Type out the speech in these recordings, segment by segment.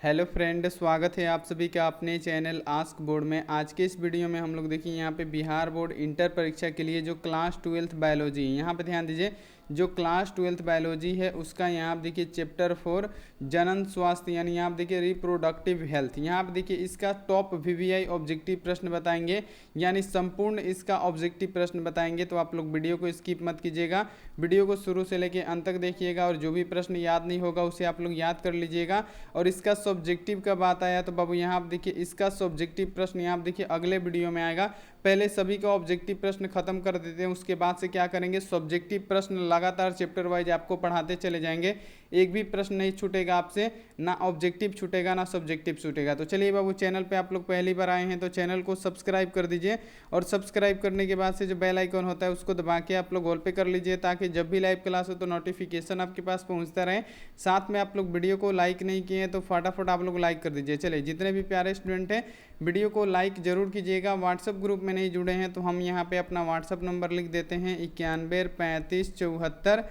Hello friend, स्वागत है आप सभी का अपने चैनल आस्क बोर्ड में। आज के इस वीडियो में हम लोग देखिए यहाँ पे बिहार बोर्ड इंटर परीक्षा के लिए जो क्लास 12th बायोलॉजी, यहाँ पे ध्यान दीजिए, जो क्लास 12th बायोलॉजी है उसका यहाँ आप देखिए चैप्टर 4 जनन स्वास्थ्य, यानी यहाँ आप देखिए रिप्रोडक्टिव हेल्थ, यहाँ आप देखिए इसका टॉप वीवीआई ऑब्जेक्टिव प्रश्न बताएंगे, यानी संपूर्ण इसका ऑब्जेक्टिव प्रश्न बताएंगे। तो आप लोग वीडियो को स्किप मत कीजिएगा, वीडियो को शुरू से लेकर अंत तक देखिएगा और जो भी प्रश्न याद नहीं होगा उसे आप लोग याद कर लीजिएगा। और इसका सब्जेक्टिव का बात आया तो बाबू यहाँ आप देखिए इसका सब्जेक्टिव प्रश्न यहाँ आप देखिए अगले वीडियो में आएगा। पहले सभी का ऑब्जेक्टिव प्रश्न खत्म कर देते हैं, उसके बाद से क्या करेंगे, सब्जेक्टिव प्रश्न लगातार चैप्टर वाइज आपको पढ़ाते चले जाएंगे। एक भी प्रश्न नहीं छूटेगा आपसे, ना ऑब्जेक्टिव छूटेगा ना सब्जेक्टिव छूटेगा। तो चलिए बाबू, चैनल पे आप लोग पहली बार आए हैं तो चैनल को सब्सक्राइब कर दीजिए और सब्सक्राइब करने के बाद से जो बेल आइकन होता है उसको दबा के आप लोग ऑल पे कर लीजिए, ताकि जब भी लाइव क्लास हो तो नोटिफिकेशन आपके पास पहुंचता रहे। साथ में आप लोग वीडियो को लाइक नहीं किए तो फटाफट आप लोग लाइक कर दीजिए। चलिए, जितने भी प्यारे स्टूडेंट हैं वीडियो को लाइक जरूर कीजिएगा। व्हाट्सअप ग्रुप में नहीं जुड़े हैं तो हम यहाँ पे अपना व्हाट्सअप नंबर लिख देते हैं 91 35 74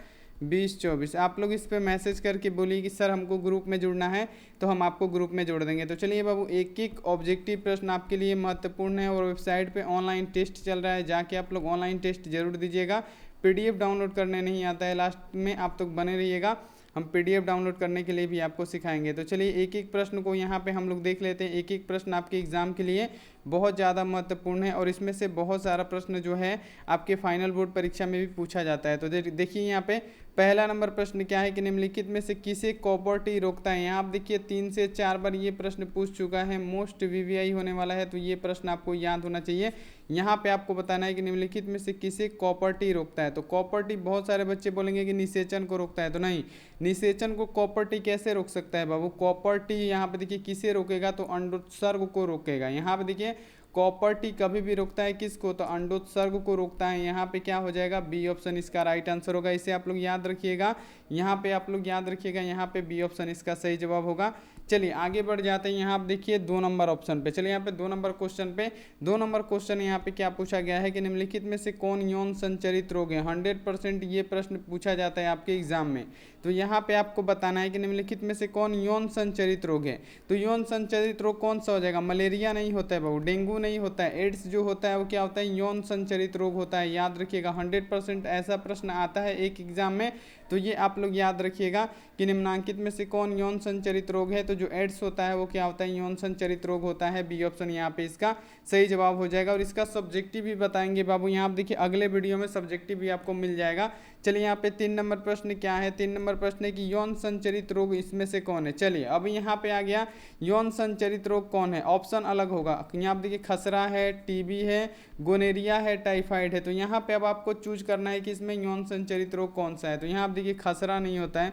20 24। आप लोग इस पे मैसेज करके बोलिए कि सर हमको ग्रुप में जुड़ना है, तो हम आपको ग्रुप में जोड़ देंगे। तो चलिए बाबू, एक एक ऑब्जेक्टिव प्रश्न आपके लिए महत्वपूर्ण है और वेबसाइट पे ऑनलाइन टेस्ट चल रहा है, जाके आप लोग ऑनलाइन टेस्ट जरूर दीजिएगा। पीडीएफ डाउनलोड करने नहीं आता है, लास्ट में आप तो बने रहिएगा, हम पीडीएफ डाउनलोड करने के लिए भी आपको सिखाएंगे। तो चलिए एक एक प्रश्न को यहाँ पे हम लोग देख लेते हैं। एक एक प्रश्न आपके एग्जाम के लिए बहुत ज़्यादा महत्वपूर्ण है और इसमें से बहुत सारा प्रश्न जो है आपके फाइनल बोर्ड परीक्षा में भी पूछा जाता है। तो देखिए यहाँ पे पहला नंबर प्रश्न क्या है कि निम्नलिखित में से किसे कॉपर टी रोकता है। यहाँ आप देखिए 3 से 4 बार ये प्रश्न पूछ चुका है, मोस्ट वीवीआई होने वाला है, तो ये प्रश्न आपको याद होना चाहिए। यहाँ पे आपको बताना है कि निम्नलिखित में से किसे कॉपर टी रोकता है। तो कॉपर टी, बहुत सारे बच्चे बोलेंगे कि निषेचन को रोकता है, तो नहीं, निषेचन को कॉपर टी कैसे रोक सकता है बाबू। कॉपर टी यहाँ पे देखिए किसे रोकेगा, तो अंडोत्सर्ग को रोकेगा। यहाँ पे देखिए कॉपर टी कभी भी रोकता है किसको, तो अंडोत्सर्ग को रोकता है। यहाँ पे क्या हो जाएगा, बी ऑप्शन इसका राइट आंसर होगा। इसे आप लोग याद रखिएगा, यहाँ पे आप लोग याद रखिएगा, यहाँ पे बी ऑप्शन इसका सही जवाब होगा। चलिए आगे बढ़ जाते हैं। यहाँ आप देखिए 2 नंबर ऑप्शन पे, चलिए यहाँ पे 2 नंबर क्वेश्चन पे, 2 नंबर क्वेश्चन यहाँ पे क्या पूछा गया है कि निम्नलिखित में से कौन यौन संचरित रोग है। 100% ये प्रश्न पूछा जाता है आपके एग्जाम में। तो यहाँ पे आपको बताना है कि निम्नलिखित में से कौन यौन संचरित रोग है। तो यौन संचरित रोग कौन सा हो जाएगा, मलेरिया नहीं होता है बाबू, डेंगू नहीं होता है, एड्स जो होता है वो क्या होता है, यौन संचरित रोग होता है। याद रखिएगा, 100% ऐसा प्रश्न आता है एक एग्जाम में, तो ये आप लोग याद रखिएगा कि निम्नांकित में से कौन यौन संचरित रोग है। तो जो एड्स होता है वो क्या होता है, यौन संचरित रोग होता है। बी ऑप्शन यहाँ पे इसका सही जवाब हो जाएगा। और इसका सब्जेक्टिव भी बताएंगे बाबू, यहाँ आप देखिए अगले वीडियो में सब्जेक्टिव भी आपको मिल जाएगा। चलिए यहाँ पे 3 नंबर प्रश्न क्या है, 3 नंबर प्रश्न है कि यौन संचरित रोग इसमें से कौन है। चलिए अब यहाँ पे आ गया यौन संचरित रोग कौन है, ऑप्शन अलग होगा। यहाँ आप देखिए खसरा है, टीबी है, गोनेरिया है, टाइफाइड है। तो यहाँ पे अब आपको चूज करना है कि इसमें यौन संचरित रोग कौन सा है। तो यहाँ आप देखिए खसरा नहीं होता है,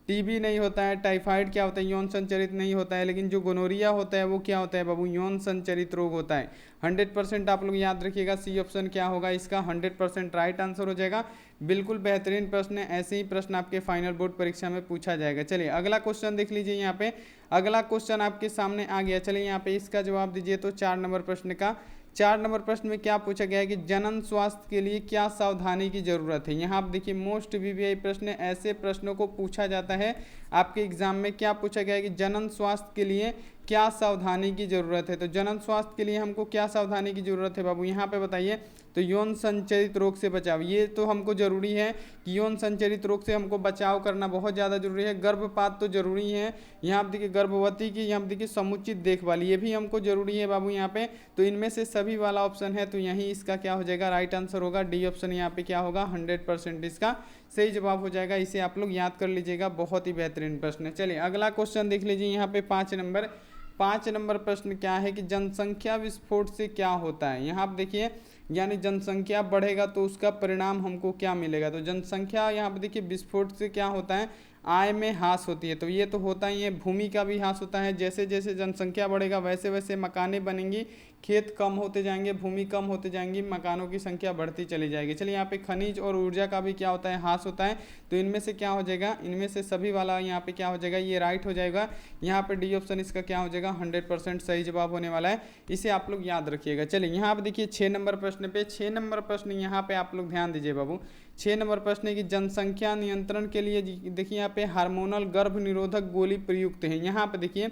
टीबी नहीं होता है, टाइफाइड क्या होता है, यौन संचरित नहीं होता है, लेकिन जो गोनोरिया होता है वो क्या होता है बाबू, यौन संचरित रोग होता है। 100% आप लोग याद रखिएगा, सी ऑप्शन क्या होगा इसका 100% राइट आंसर हो जाएगा। बिल्कुल बेहतरीन प्रश्न है, ऐसे ही प्रश्न आपके फाइनल बोर्ड परीक्षा में पूछा जाएगा। चलिए अगला क्वेश्चन देख लीजिए। यहाँ पे अगला क्वेश्चन आपके सामने आ गया, चलिए यहाँ पे इसका जवाब दीजिए। तो 4 नंबर प्रश्न का, 4 नंबर प्रश्न में क्या पूछा गया है कि जनन स्वास्थ्य के लिए क्या सावधानी की जरूरत है। यहाँ आप देखिए मोस्ट वीवीआई प्रश्न, ऐसे प्रश्नों को पूछा जाता है आपके एग्जाम में। क्या पूछा गया है कि जनन स्वास्थ्य के लिए क्या सावधानी की जरूरत है। तो जनन स्वास्थ्य के लिए हमको क्या सावधानी की जरूरत है बाबू, यहाँ पे बताइए। तो यौन संचरित रोग से बचाव, ये तो हमको जरूरी है कि यौन संचरित रोग से हमको बचाव करना बहुत ज़्यादा जरूरी है। गर्भपात तो जरूरी है, यहाँ आप देखिए गर्भवती की, यहाँ देखिए समुचित देखभाल, ये भी हमको जरूरी है बाबू यहाँ पे। तो इनमें से सभी वाला ऑप्शन है, तो यही इसका क्या हो जाएगा, राइट आंसर होगा। डी ऑप्शन यहाँ पे क्या होगा, 100% इसका सही जवाब हो जाएगा। इसे आप लोग याद कर लीजिएगा, बहुत ही बेहतरीन प्रश्न है। चलिए अगला क्वेश्चन देख लीजिए। यहाँ पे 5 नंबर प्रश्न क्या है कि जनसंख्या विस्फोट से क्या होता है। यहाँ आप देखिए, यानी जनसंख्या बढ़ेगा तो उसका परिणाम हमको क्या मिलेगा। तो जनसंख्या यहाँ पे देखिए विस्फोट से क्या होता है, आय में ह्रास होती है। तो ये तो होता ही है, भूमि का भी ह्रास होता है। जैसे जैसे जनसंख्या बढ़ेगा वैसे वैसे मकानें बनेंगी, खेत कम होते जाएंगे, भूमि कम होते जाएंगी, मकानों की संख्या बढ़ती चली जाएगी। चलिए यहाँ पे खनिज और ऊर्जा का भी क्या होता है, ह्रास होता है। तो इनमें से क्या हो जाएगा, इनमें से सभी वाला यहाँ पे क्या हो जाएगा, ये राइट हो जाएगा। यहाँ पे डी ऑप्शन इसका क्या हो जाएगा, 100% सही जवाब होने वाला है। इसे आप लोग याद रखिएगा। चलिए यहाँ पे देखिए 6 नंबर प्रश्न पे, 6 नंबर प्रश्न यहाँ पे आप लोग ध्यान दीजिए बाबू। 6 नंबर प्रश्न है कि जनसंख्या नियंत्रण के लिए देखिए यहाँ पे हार्मोनल गर्भ निरोधक गोली प्रयुक्त है। यहाँ पे देखिए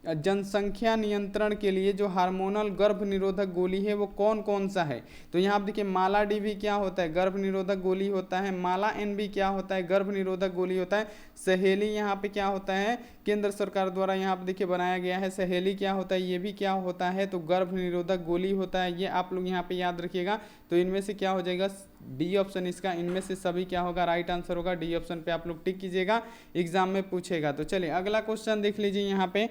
जनसंख्या नियंत्रण के लिए जो हार्मोनल गर्भ निरोधक गोली है वो कौन कौन सा है। तो यहाँ पे देखिए माला डी भी क्या होता है, गर्भ निरोधक गोली होता है। माला एन भी क्या होता है, गर्भ निरोधक गोली होता है। सहेली यहाँ पे क्या होता है, केंद्र सरकार द्वारा यहाँ पे देखिए बनाया गया है। सहेली क्या होता है, ये भी क्या होता है, तो गर्भ निरोधक गोली होता है। ये आप लोग यहाँ पे याद रखिएगा। तो इनमें से क्या हो जाएगा, डी ऑप्शन इसका, इनमें से सभी क्या होगा, राइट आंसर होगा। डी ऑप्शन पे आप लोग टिक कीजिएगा, एग्जाम में पूछेगा। तो चलिए अगला क्वेश्चन देख लीजिए। यहाँ पे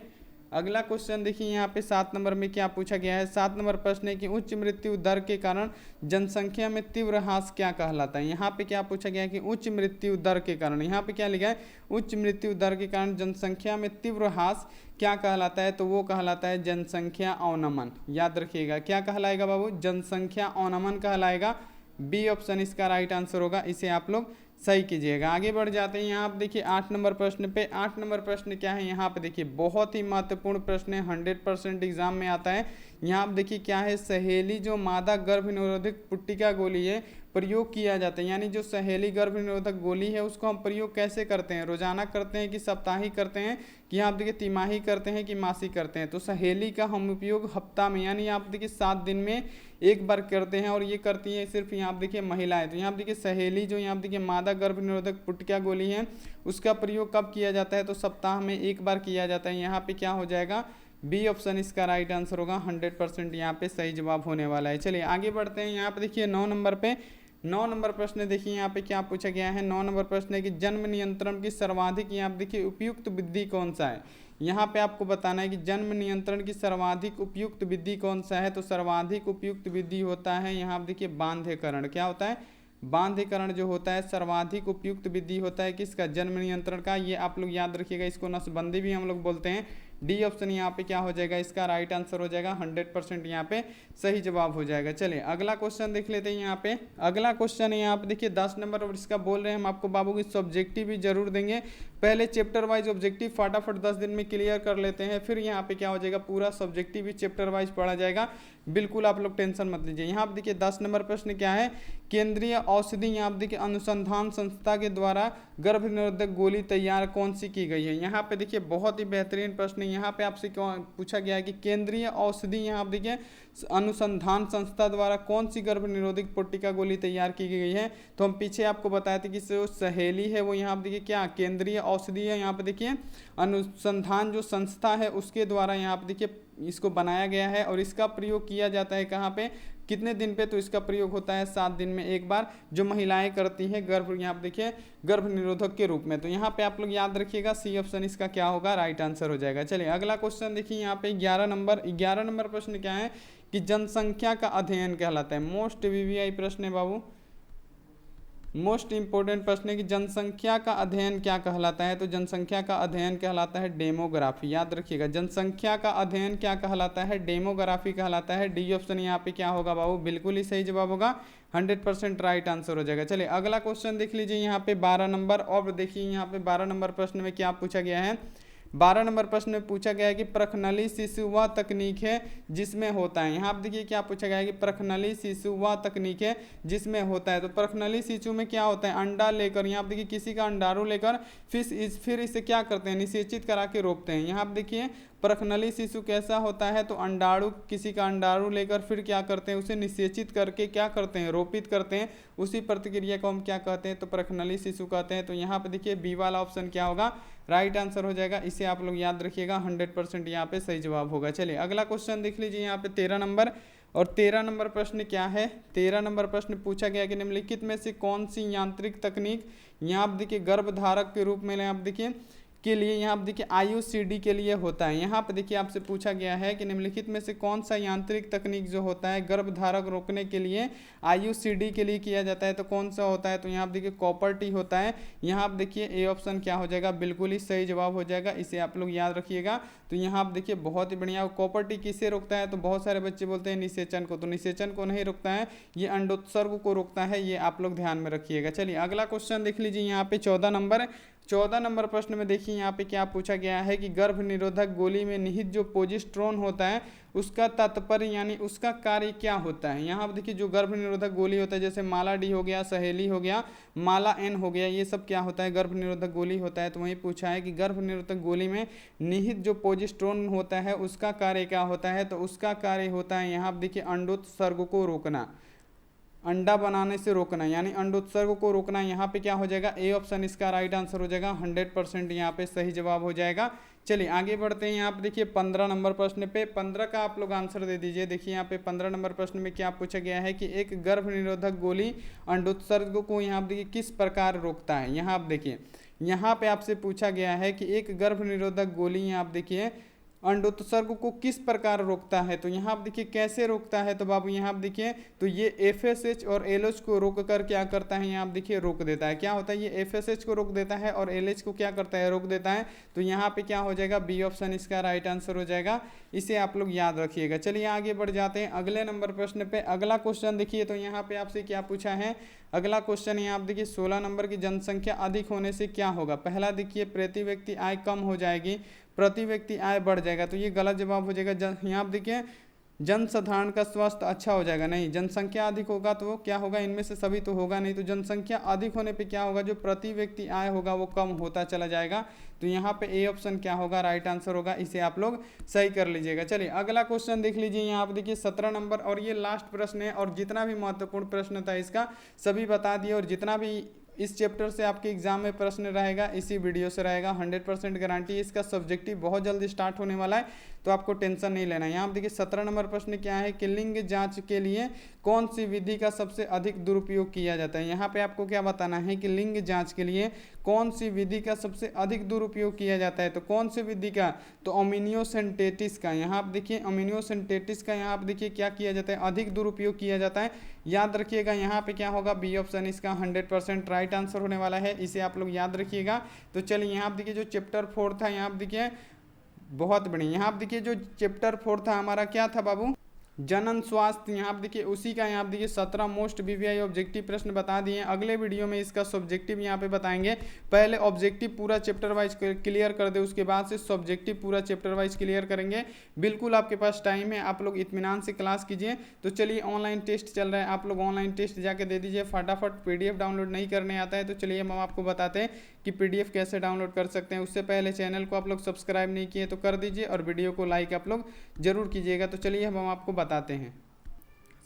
अगला क्वेश्चन देखिए यहाँ पे 7 नंबर में क्या पूछा गया है। 7 नंबर प्रश्न है कि उच्च मृत्यु दर के कारण जनसंख्या में तीव्र ह्रास क्या कहलाता है। यहाँ पे क्या पूछा गया है कि उच्च मृत्यु दर के कारण, यहाँ पे क्या लिखा है, उच्च मृत्यु दर के कारण जनसंख्या में तीव्र ह्रास क्या कहलाता है, तो वो कहलाता है जनसंख्या अवनमन। याद रखिएगा क्या कहलाएगा बाबू, जनसंख्या अवनमन कहलाएगा। बी ऑप्शन इसका राइट आंसर होगा, इसे आप लोग सही कीजिएगा। आगे बढ़ जाते हैं। यहाँ पे देखिए 8 नंबर प्रश्न पे, 8 नंबर प्रश्न क्या है, यहाँ पे देखिए बहुत ही महत्वपूर्ण प्रश्न है, 100% एग्जाम में आता है। यहाँ पे देखिए क्या है, सहेली जो मादा गर्भ निरोधक पुट्टिका गोली है प्रयोग किया जाता है। यानी जो सहेली गर्भ निरोधक गोली है उसको हम प्रयोग कैसे करते हैं, रोजाना करते हैं कि साप्ताहिक करते हैं, कि आप देखिए तिमाही करते हैं कि मासिक करते हैं। तो सहेली का हम उपयोग हफ्ता में, यानी आप देखिए 7 दिन में एक बार करते हैं, और ये करती है सिर्फ यहाँ देखिए महिलाएं। तो यहाँ देखिए सहेली जो यहाँ देखिए मादा गर्भ निरोधक पुट्टिका गोली है उसका प्रयोग कब किया जाता है, तो सप्ताह में एक बार किया जाता है। यहाँ पे क्या हो जाएगा, बी ऑप्शन इसका राइट आंसर होगा। 100% यहाँ पे सही जवाब होने वाला है। चलिए आगे बढ़ते हैं। यहाँ पे देखिए 9 नंबर पे, 9 नंबर प्रश्न देखिए यहाँ पे क्या पूछा गया है। 9 नंबर प्रश्न है कि जन्म नियंत्रण की सर्वाधिक यहाँ पे देखिए उपयुक्त विधि कौन सा है। यहाँ पे आपको बताना है कि जन्म नियंत्रण की सर्वाधिक उपयुक्त विधि कौन सा है। तो सर्वाधिक उपयुक्त विधि होता है यहाँ पे देखिए बांध्यकरण। क्या होता है, बांध्यकरण जो होता है सर्वाधिक उपयुक्त विधि होता है किसका, जन्म नियंत्रण का। ये आप लोग याद रखिएगा, इसको नसबंदी भी हम लोग बोलते हैं। डी ऑप्शन यहाँ पे क्या हो जाएगा, इसका राइट आंसर हो जाएगा। 100% यहाँ पे सही जवाब हो जाएगा। चलिए अगला क्वेश्चन देख लेते हैं। यहाँ पे अगला क्वेश्चन है यहाँ पे देखिए 10 नंबर, और इसका बोल रहे हैं हम आपको बाबू की सब्जेक्टिव भी जरूर देंगे। पहले चैप्टर वाइज ऑब्जेक्टिव फटाफट 10 दिन में क्लियर कर लेते हैं, फिर यहाँ पे क्या हो जाएगा, पूरा सब्जेक्टिव भी चैप्टर वाइज पढ़ा जाएगा। बिल्कुल आप लोग टेंशन मत लीजिए। यहाँ पे देखिए 10 नंबर प्रश्न क्या है, केंद्रीय औषधि यहाँ पे देखिए अनुसंधान संस्था के द्वारा गर्भ निरोधक गोली तैयार कौन सी की गई है। यहाँ पे देखिए बहुत ही बेहतरीन प्रश्न है। यहाँ पे आपसे पूछा गया है कि केंद्रीय औषधि यहाँ पे देखिए अनुसंधान संस्था द्वारा कौन सी गर्भ निरोधक पुट्टिका गोली तैयार की गई है। तो हम पीछे आपको बताए थे कि जो सहेली है वो यहाँ पे देखिए क्या केंद्रीय औषधि है। यहाँ पे देखिए अनुसंधान जो संस्था है उसके द्वारा यहाँ पे देखिए इसको बनाया गया है, और इसका प्रयोग किया जाता है कहाँ पे, कितने दिन पे, तो इसका प्रयोग होता है 7 दिन में एक बार, जो महिलाएं करती हैं गर्भ, यहाँ पे देखिए गर्भ निरोधक के रूप में। तो यहाँ पे आप लोग याद रखिएगा, सी ऑप्शन इसका क्या होगा, राइट आंसर हो जाएगा। चलिए अगला क्वेश्चन देखिए यहाँ पे 11 नंबर प्रश्न क्या है कि जनसंख्या का अध्ययन कहलाता है। मोस्ट वीवीआई प्रश्न है बाबू, मोस्ट इंपोर्टेंट प्रश्न है कि जनसंख्या का अध्ययन क्या कहलाता है। तो जनसंख्या का अध्ययन कहलाता है डेमोग्राफी। याद रखिएगा, जनसंख्या का अध्ययन क्या कहलाता है, डेमोग्राफी कहलाता है। डी ऑप्शन यहाँ पे क्या होगा बाबू, बिल्कुल ही सही जवाब होगा। 100% राइट आंसर हो जाएगा। चलिए अगला क्वेश्चन देख लीजिए यहाँ पे 12 नंबर, और देखिए यहाँ पे 12 नंबर प्रश्न में क्या पूछा गया है। 12 नंबर प्रश्न में पूछा गया है कि प्रखनली शिशु वह तकनीक है जिसमें होता है। यहाँ पे देखिए क्या पूछा गया है कि प्रखनली शिशु वह तकनीक है जिसमें होता है। तो प्रखनली शिशु में क्या होता है, अंडा लेकर, यहाँ पे देखिए किसी का अंडारू लेकर फिर इसे क्या करते हैं, निषेचित करा के रोपते हैं। यहाँ पे देखिए प्रखनली शिशु कैसा होता है, तो अंडाणु, किसी का अंडाणु लेकर फिर क्या करते हैं, उसे निषेचित करके क्या करते हैं, रोपित करते हैं। उसी प्रतिक्रिया को हम क्या कहते हैं, तो प्रखनली शिशु कहते हैं। तो यहाँ पे देखिए बी वाला ऑप्शन क्या होगा, राइट आंसर हो जाएगा। इसे आप लोग याद रखिएगा, 100% यहाँ पे सही जवाब होगा। चलिए अगला क्वेश्चन देख लीजिए यहाँ पे 13 नंबर, और 13 नंबर प्रश्न क्या है। 13 नंबर प्रश्न पूछा गया कि निम्नलिखित में से कौन सी यांत्रिक तकनीक यहाँ पे देखिए गर्भधारक के रूप में यहाँ पे देखिए के लिए, यहाँ पे देखिए IUCD के लिए होता है। यहाँ पे देखिए आपसे पूछा गया है कि निम्नलिखित में से कौन सा यांत्रिक तकनीक जो होता है गर्भधारक रोकने के लिए IUCD के लिए किया जाता है, तो कौन सा होता है। तो यहाँ पे देखिए कॉपर टी होता है। यहाँ पे देखिए ए ऑप्शन क्या हो जाएगा, बिल्कुल ही सही जवाब हो जाएगा। इसे आप लोग याद रखिएगा। तो यहाँ पे देखिए बहुत ही बढ़िया, कॉपर टी किसे रोकता है, तो बहुत सारे बच्चे बोलते हैं निषेचन को, तो निषेचन को नहीं रोकता है, ये अंडोत्सर्ग को रोकता है। ये आप लोग ध्यान में रखिएगा। चलिए अगला क्वेश्चन देख लीजिए यहाँ पे 14 नंबर। 14 नंबर प्रश्न में देखिए यहाँ पे क्या पूछा गया है कि गर्भ निरोधक गोली में निहित जो पोजिस्ट्रोन होता है उसका तात्पर्य यानी उसका कार्य क्या होता है। यहाँ पर देखिए जो गर्भ निरोधक गोली होता है, जैसे माला डी हो गया, सहेली हो गया, माला एन हो गया, ये सब क्या होता है, गर्भ निरोधक गोली होता है। तो वही पूछा है कि गर्भ निरोधक गोली में निहित जो पोजिस्ट्रोन होता है उसका कार्य क्या होता है। तो उसका कार्य होता है यहाँ पर देखिए अंडोत्सर्ग को रोकना, अंडा बनाने से रोकना, यानी अंडोत्सर्ग को रोकना। यहाँ पे क्या हो जाएगा, ए ऑप्शन इसका राइट आंसर हो जाएगा। 100% यहाँ पे सही जवाब हो जाएगा। चलिए आगे बढ़ते हैं। यहाँ पे देखिए 15 नंबर प्रश्न पे 15 का आप लोग आंसर दे दीजिए। देखिए यहाँ पे 15 नंबर प्रश्न में क्या पूछा गया है कि एक गर्भ निरोधक गोली अंडोत्सर्ग को यहाँ पे देखिए किस प्रकार रोकता है। यहाँ आप देखिए, यहाँ पे आपसे पूछा गया है कि एक गर्भ निरोधक गोली यहाँ आप देखिए अंडोत्सर्ग को किस प्रकार रोकता है। तो यहाँ आप देखिए कैसे रोकता है। तो बाबू यहाँ आप देखिए तो ये FSH और LH को रोक कर क्या करता है, यहाँ आप देखिए रोक देता है। क्या होता है, ये FSH को रोक देता है और LH को क्या करता है, रोक देता है। तो यहाँ पे क्या हो जाएगा, बी ऑप्शन इसका राइट आंसर हो जाएगा। इसे आप लोग याद रखिएगा। चलिए आगे बढ़ जाते हैं अगले नंबर प्रश्न पे। अगला क्वेश्चन देखिए, तो यहाँ पे आपसे क्या पूछा है। अगला क्वेश्चन यहाँ आप देखिए 16 नंबर की जनसंख्या अधिक होने से क्या होगा। पहला देखिए प्रति व्यक्ति आय कम हो जाएगी, प्रति व्यक्ति आय बढ़ जाएगा। तो ये गलत जवाब हो जाएगा। यहाँ आप देखिए जनसाधारण का स्वास्थ्य अच्छा हो जाएगा, नहीं। जनसंख्या अधिक होगा तो क्या होगा, इनमें से सभी तो होगा नहीं। तो जनसंख्या अधिक होने पे क्या होगा, जो प्रति व्यक्ति आय होगा वो कम होता चला जाएगा। तो यहाँ पे ए ऑप्शन क्या होगा, राइट आंसर होगा। इसे आप लोग सही कर लीजिएगा। चलिए अगला क्वेश्चन देख लीजिए। यहाँ पे देखिए 17 नंबर, और ये लास्ट प्रश्न है। और जितना भी महत्वपूर्ण प्रश्न था इसका सभी बता दिए, और जितना भी इस चैप्टर से आपके एग्जाम में प्रश्न रहेगा इसी वीडियो से रहेगा। 100% गारंटी। इसका सब्जेक्टिव बहुत जल्दी स्टार्ट होने वाला है, तो आपको टेंशन नहीं लेना है। यहाँ देखिए 17 नंबर प्रश्न क्या है कि लिंग जांच के लिए कौन सी विधि का सबसे अधिक दुरुपयोग किया जाता है। यहाँ पे आपको क्या बताना है कि लिंग जांच के लिए कौन सी विधि का सबसे अधिक दुरुपयोग किया जाता है। तो कौन सी विधि का, तो अमीनियोसेंटेटिस का। यहाँ आप देखिए अमीनियोसेंटेटिस का यहाँ आप देखिए क्या किया जाता है, अधिक दुरुपयोग किया जाता है। याद रखिएगा यहाँ पे क्या होगा, बी ऑप्शन इसका 100% राइट आंसर होने वाला है। इसे आप लोग याद रखिएगा। तो चलिए यहाँ आप देखिए जो चैप्टर 4 था, यहाँ आप देखिए बहुत बढ़िया। यहाँ आप देखिए जो चैप्टर 4 था हमारा क्या था बाबू, जनन स्वास्थ्य। यहाँ आप देखिए उसी का यहाँ आप देखिए 17 मोस्ट BVI ऑब्जेक्टिव प्रश्न बता दिए। अगले वीडियो में इसका सब्जेक्टिव यहाँ पे बताएंगे। पहले ऑब्जेक्टिव पूरा चैप्टर वाइज क्लियर कर दे, उसके बाद से सब्जेक्टिव पूरा चैप्टर वाइज क्लियर करेंगे। बिल्कुल आपके पास टाइम है, आप लोग इत्मीनान से क्लास कीजिए। तो चलिए ऑनलाइन टेस्ट चल रहा है, आप लोग ऑनलाइन टेस्ट जाके दे दीजिए फटाफट। PDF डाउनलोड नहीं करने आता है तो चलिए हम आपको बताते हैं कि PDF कैसे डाउनलोड कर सकते हैं। उससे पहले चैनल को आप लोग सब्सक्राइब नहीं किए तो कर दीजिए, और वीडियो को लाइक आप लोग जरूर कीजिएगा। तो चलिए हम आपको बताते हैं।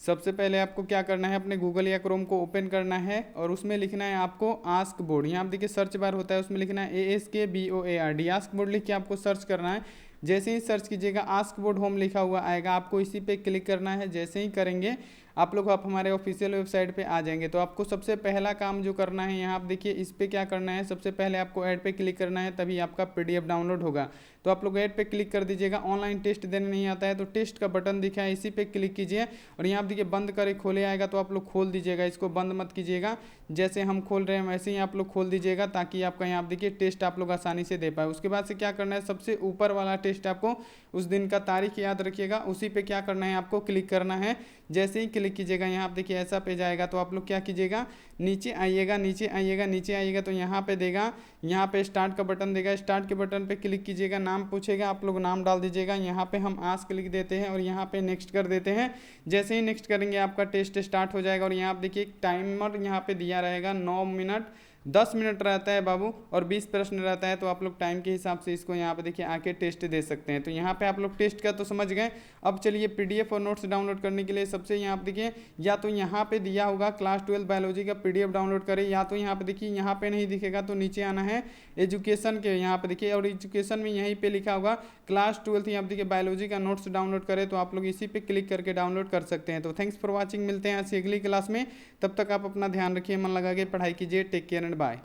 सबसे पहले आपको क्या करना है, अपने गूगल या क्रोम को ओपन करना है, और उसमें लिखना है आपको आस्क बोर्ड। यहाँ आप देखिए सर्च बार होता है, उसमें लिखना है ASKBOARD, आस्क बोर्ड लिख के आपको सर्च करना है। जैसे ही सर्च कीजिएगा आस्क बोर्ड होम लिखा हुआ आएगा, आपको इसी पे क्लिक करना है। जैसे ही करेंगे आप लोग आप हमारे ऑफिशियल वेबसाइट पे आ जाएंगे। तो आपको सबसे पहला काम जो करना है, यहाँ आप देखिए इस पर क्या करना है, सबसे पहले आपको ऐड पे क्लिक करना है, तभी आपका PDF डाउनलोड होगा। तो आप लोग ऐड पे क्लिक कर दीजिएगा। ऑनलाइन टेस्ट देने नहीं आता है तो टेस्ट का बटन दिखा है, इसी पे क्लिक कीजिए, और यहाँ आप देखिए बंद करे खोले आएगा, तो आप लोग खोल दीजिएगा। इसको बंद मत कीजिएगा, जैसे हम खोल रहे हैं वैसे ही आप लोग खोल दीजिएगा, ताकि आपका यहाँ आप देखिए टेस्ट आप लोग आसानी से दे पाए। उसके बाद से क्या करना है, सबसे ऊपर वाला टेस्ट आपको उस दिन का तारीख याद रखिएगा, उसी पे क्या करना है, आपको क्लिक करना है। जैसे ही क्लिक कीजिएगा यहाँ आप देखिए ऐसा पेज आएगा। तो आप लोग क्या कीजिएगा, नीचे आइएगा, नीचे आइएगा, नीचे आइएगा, तो यहाँ पे देगा, यहाँ पे स्टार्ट का बटन देगा। स्टार्ट के बटन पे क्लिक कीजिएगा, नाम पूछेगा, आप लोग नाम डाल दीजिएगा। यहाँ पे हम आस्क लिख देते हैं और यहाँ पे नेक्स्ट कर देते हैं। जैसे ही नेक्स्ट करेंगे आपका टेस्ट स्टार्ट हो जाएगा। और यहाँ आप देखिए टाइमर यहाँ पे दिया रहेगा 9 मिनट 10 मिनट रहता है बाबू, और 20 प्रश्न रहता है। तो आप लोग टाइम के हिसाब से इसको यहाँ पे देखिए आके टेस्ट दे सकते हैं। तो यहाँ पे आप लोग टेस्ट का तो समझ गए। अब चलिए PDF और नोट्स डाउनलोड करने के लिए सबसे यहाँ पे देखिए, या तो यहाँ पे दिया होगा क्लास 12 बायोलॉजी का PDF डाउनलोड करें, या तो यहाँ पे देखिए यहाँ पे नहीं दिखेगा तो नीचे आना है एजुकेशन के, यहाँ पे देखिए, और एजुकेशन में यहीं पे लिखा होगा क्लास 12 यहाँ पे देखिए बायोलॉजी का नोट्स डाउनलोड करें। तो आप लोग इसी पे क्लिक करके डाउनलोड कर सकते हैं। तो थैंक्स फॉर वॉचिंग, मिलते हैं आज अगली क्लास में। तब तक आप अपना ध्यान रखिए, मन लगा के पढ़ाई कीजिए। Take care and bye.